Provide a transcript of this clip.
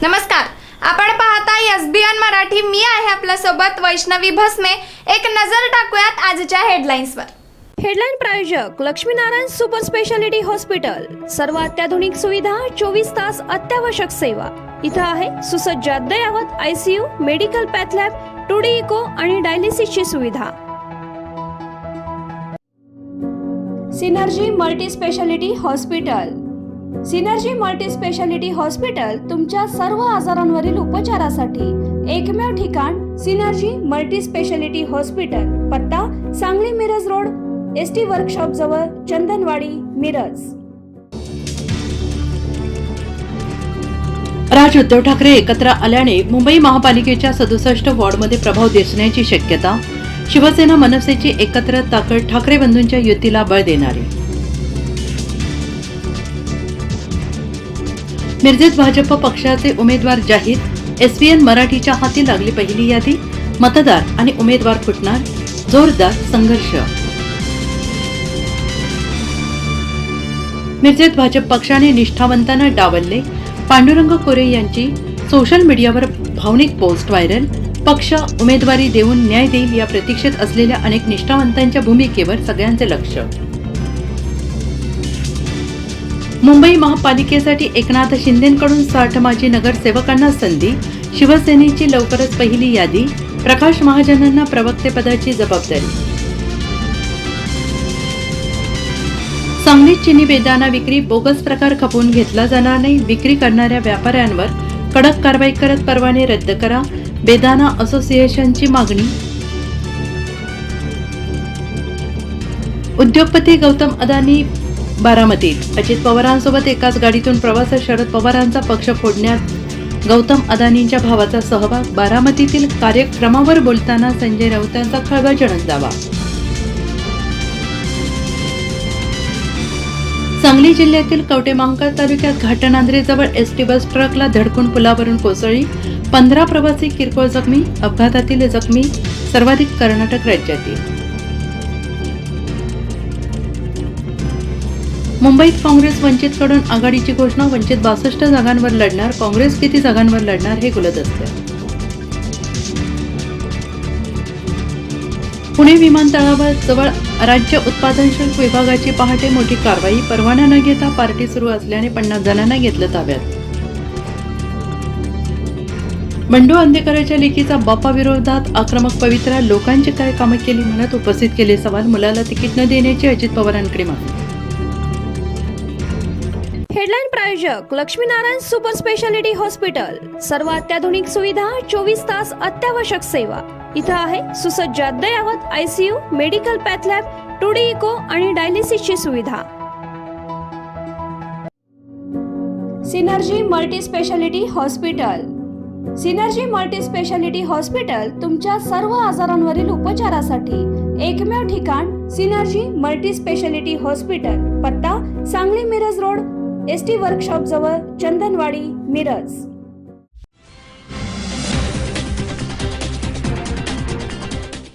नमस्कार, आपण पाहताय एसबीएन मराठी. मी आहे आपल्या सोबत वैष्णवी भस्मे. एक नजर टाकूयात आजच्या हेडलाईन्सवर. हेडलाईन प्रायोजक लक्ष्मीनारायण सुपर स्पेशालिटी हॉस्पिटल. सर्व अत्याधुनिक सुविधा, 24 तास अत्यावश्यक सेवा. इथं आहे सुसज्ज अद्ययावत ICU, medical path lab, 2D echo आणि डायलिसिसची सुविधा. Synergy multi speciality hospital. Synergy multi speciality hospital तुमच्या सर्व आजारांवरील उपचारासाठी एकमेव ठिकाण. Synergy multi speciality hospital. पत्ता Sangli Miraj road, ST workshop जवळ, चंदनवाडी, मिरज. राज उद्धव ठाकरे एकत्र आल्याने मुंबई महापालिकेच्या 67 वॉर्डमध्ये प्रभाव दिसण्याची शक्यता. शिवसेना मनसेची एकत्र ताकद ठाकरे बंधूंच्या युतीला बळ देणारी. मिरजेत भाजप पक्षाचे उमेदवार जाहीर. एसबीएन मराठीच्या हाती लागली पहिली यादी. मतदार आणि उमेदवार फुटणार, जोरदार संघर्ष. मिरजेत भाजप पक्षाने निष्ठावंतांना डावलले. पांडुरंग कोरे यांची सोशल मीडियावर भावनिक पोस्ट व्हायरल. पक्ष उमेदवारी देऊन न्याय देईल या प्रतीक्षेत असलेल्या अनेक निष्ठावंतांच्या भूमिकेवर सगळ्यांचे लक्ष. मुंबई महापालिकेसाठी एकनाथ शिंदेंकडून 60 माजी नगरसेवकांना संधी. शिवसेनेची लवकरच पहिली यादी. प्रकाश महाजनांना प्रवक्तेपदाची जबाबदारी. सांगलीत चिनी बेदाणा विक्री बोगस प्रकार खपवून घेतला जाणार नाही. विक्री करणाऱ्या व्यापाऱ्यांवर कडक कारवाई करत परवाने रद्द करा. बेदाणा असोसिएशनची मागणी. उद्योगपती गौतम अदानी बारामतीत. अजित पवारांसोबत एकाच गाडीतून प्रवास. शरद पवारांचा पक्ष फोडण्यात गौतम अदानींच्या भावाचा सहभाग. बारामतीतील कार्यक्रमावर बोलताना संजय राऊतांचा खळबळजनक दावा. सांगली जिल्ह्यातील कवटेमहांकाळ तालुक्यात घाटनांद्रेजवळ एसटी बस ट्रकला धडकून पुलावरून कोसळली. 15 प्रवासी किरकोळ जखमी. अपघातातील जखमी सर्वाधिक कर्नाटक राज्यातील. मुंबईत काँग्रेस वंचितकडून आघाडीची घोषणा. वंचित 62 जागांवर लढणार. काँग्रेस किती जागांवर लढणार हे गुलदस्ते. पुणे विमानतळावर जवळ राज्य उत्पादन शुल्क विभागाची पहाटे मोठी कारवाई. परवाना न घेता पार्टी सुरू असल्याने 50 जणांना घेतलं ताब्यात. बंडू अंधेकरच्या लेकीचा बापाविरोधात आक्रमक पवित्रा. लोकांची काय कामं केली म्हणत उपस्थित केले सवाल. मुलाला तिकीट न देण्याची अजित पवारांकडे मागणी. हेडलाईन प्रायोजक लक्ष्मीनारायण सुपर स्पेशालिटी हॉस्पिटल. सर्व अत्याधुनिक सुविधा, 24 तास अत्यावश्यक सेवा. इथं आहे सुसज्ज अद्ययावत ICU, medical path lab, 2D echo आणि डायलिसिसची सुविधा. Synergy multi speciality hospital. Synergy multi speciality hospital तुमच्या सर्व आजारांवरील उपचारासाठी एकमेव ठिकाण. Synergy multi speciality hospital. पत्ता Sangli Miraj road, ST workshop जवळ, चंदनवाडी, मिरज.